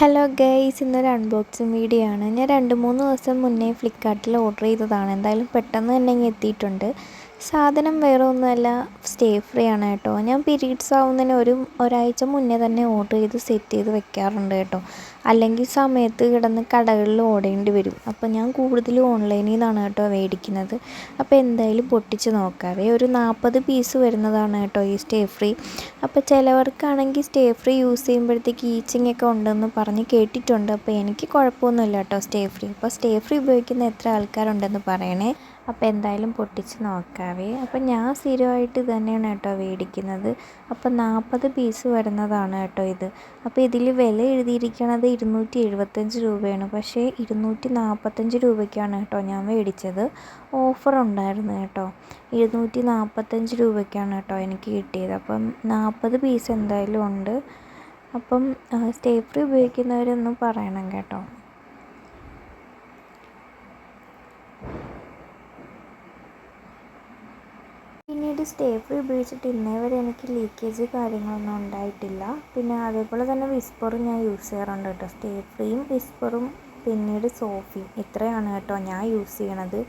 Hello guys, ഇന്നൊരു unboxing video ആണ്. ഞാൻ 2-3 ദിവസം മുന്നേ ഫ്ലിപ്കാർട്ടിൽ ഓർഡർ ചെയ്തതാണ്. എന്തായാലും പെട്ടെന്ന് തന്നെ ഇങ്ങ് എത്തിയിട്ടുണ്ട്. സാധനം വേറെ ഒന്നുമല്ല, സ്റ്റേ ഫ്രീ ആണ് കേട്ടോ. ഞാൻ പീരീഡ്സ് ആവുന്നതിന് ഒരാഴ്ച മുന്നേ തന്നെ ഓർഡർ ചെയ്ത് സെറ്റ് ചെയ്ത് വെക്കാറുണ്ട് കേട്ടോ. അല്ലെങ്കിൽ സമയത്ത് കിടന്ന് കടകളിൽ ഓടേണ്ടി വരും. അപ്പോൾ ഞാൻ കൂടുതലും ഓൺലൈനിൽ നിന്നാണ് കേട്ടോ മേടിക്കുന്നത്. അപ്പോൾ എന്തായാലും പൊട്ടിച്ച് നോക്കാവേ. ഒരു 40 പീസ് വരുന്നതാണ് കേട്ടോ ഈ സ്റ്റേ ഫ്രീ. അപ്പോൾ ചിലവർക്കാണെങ്കിൽ സ്റ്റേ ഫ്രീ യൂസ് ചെയ്യുമ്പോഴത്തേക്ക് ഈച്ചിങ് ഒക്കെ ഉണ്ടെന്ന് പറഞ്ഞ് കേട്ടിട്ടുണ്ട്. അപ്പോൾ എനിക്ക് കുഴപ്പമൊന്നുമില്ല കേട്ടോ സ്റ്റേ ഫ്രീ. അപ്പോൾ സ്റ്റേ ഫ്രീ ഉപയോഗിക്കുന്ന എത്ര ആൾക്കാരുണ്ടെന്ന് പറയണേ. അപ്പോൾ എന്തായാലും പൊട്ടിച്ച് നോക്കാവേ. അപ്പോൾ ഞാൻ സ്ഥിരമായിട്ട് ഇത് തന്നെയാണ് കേട്ടോ മേടിക്കുന്നത്. അപ്പോൾ 40 പീസ് വരുന്നതാണ് കേട്ടോ ഇത്. അപ്പോൾ ഇതിൽ വില എഴുതിയിരിക്കുന്നത് 275 രൂപയാണ്. പക്ഷേ 245 രൂപയ്ക്കാണ് കേട്ടോ ഞാൻ മേടിച്ചത്. ഓഫർ ഉണ്ടായിരുന്നു കേട്ടോ. 245 രൂപയ്ക്കാണ് കേട്ടോ എനിക്ക് കിട്ടിയത്. അപ്പം 40 പീസ് എന്തായാലും ഉണ്ട്. അപ്പം സ്റ്റേ ഫ്രീ ഉപയോഗിക്കുന്നവരൊന്നും പറയണം കേട്ടോ. പിന്നീട് സ്റ്റേ ഫ്രീ ഉപയോഗിച്ചിട്ട് ഇന്നേ വരെ എനിക്ക് ലീക്കേജ് കാര്യങ്ങളൊന്നും ഉണ്ടായിട്ടില്ല. പിന്നെ അതേപോലെ തന്നെ വിസ്പറും ഞാൻ യൂസ് ചെയ്യാറുണ്ട് കേട്ടോ. സ്റ്റേ ഫ്രീയും വിസ്പറും പിന്നീട് സോഫിയും ഇത്രയാണ് കേട്ടോ ഞാൻ യൂസ് ചെയ്യണത്.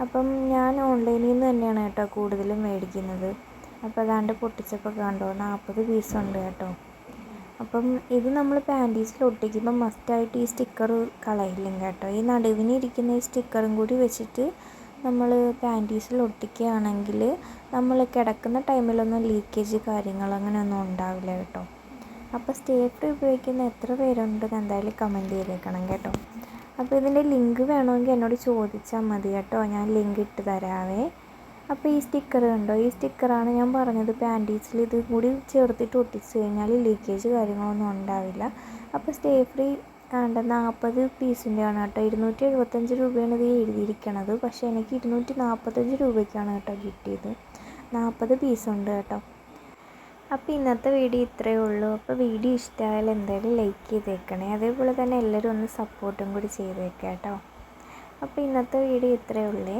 അപ്പം ഞാൻ ഓൺലൈനിൽ നിന്ന് തന്നെയാണ് കേട്ടോ കൂടുതലും മേടിക്കുന്നത്. അപ്പോൾ അതാണ്ട് പൊട്ടിച്ചപ്പോൾ കണ്ടോ 40 പീസ് ഉണ്ട് കേട്ടോ. അപ്പം ഇത് നമ്മൾ പാൻറ്റീസിൽ ഒട്ടിക്കുമ്പോൾ മസ്റ്റായിട്ട് ഈ സ്റ്റിക്കർ കളയില്ല കേട്ടോ. ഈ നടുവിനിരിക്കുന്ന ഈ സ്റ്റിക്കറും കൂടി വെച്ചിട്ട് നമ്മൾ പാൻറ്റീസിൽ ഒട്ടിക്കുകയാണെങ്കിൽ നമ്മൾ കിടക്കുന്ന ടൈമിലൊന്നും ലീക്കേജ് കാര്യങ്ങൾ അങ്ങനെയൊന്നും ഉണ്ടാവില്ല കേട്ടോ. അപ്പോൾ സ്റ്റേ ഫ്രീ ഉപയോഗിക്കുന്ന എത്ര പേരുണ്ടെന്ന് എന്തായാലും കമൻറ്റ് ചെയ്തേക്കണം കേട്ടോ. അപ്പോൾ ഇതിൻ്റെ ലിങ്ക് വേണമെങ്കിൽ എന്നോട് ചോദിച്ചാൽ മതി കേട്ടോ, ഞാൻ ലിങ്ക് ഇട്ട് തരാവേ. അപ്പോൾ ഈ സ്റ്റിക്കർ കണ്ടോ, ഈ സ്റ്റിക്കറാണ് ഞാൻ പറഞ്ഞത് പാൻറ്റീസിൽ ഇത് കൂടി ചേർത്തിട്ട് ഒട്ടിച്ച് കഴിഞ്ഞാൽ ലീക്കേജ് കാര്യങ്ങളൊന്നും ഉണ്ടാവില്ല. അപ്പോൾ സ്റ്റേ ഫ്രീ 40 പീസിൻ്റെയാണ് കേട്ടോ. 275 രൂപയാണ് ഇത് എഴുതിയിരിക്കണത്. പക്ഷേ എനിക്ക് 245 രൂപയ്ക്കാണ് കേട്ടോ കിട്ടിയത്. 40 പീസുണ്ട് കേട്ടോ. അപ്പോൾ ഇന്നത്തെ വീഡിയോ ഇത്രയേ ഉള്ളൂ. അപ്പോൾ വീഡിയോ ഇഷ്ടമായാൽ എന്തായാലും ലൈക്ക് ചെയ്തേക്കണേ. അതേപോലെ തന്നെ എല്ലാവരും ഒന്ന് സപ്പോർട്ടും കൂടി ചെയ്തേക്കാം കേട്ടോ. അപ്പോൾ ഇന്നത്തെ വീഡിയോ ഇത്രയേ ഉള്ളേ.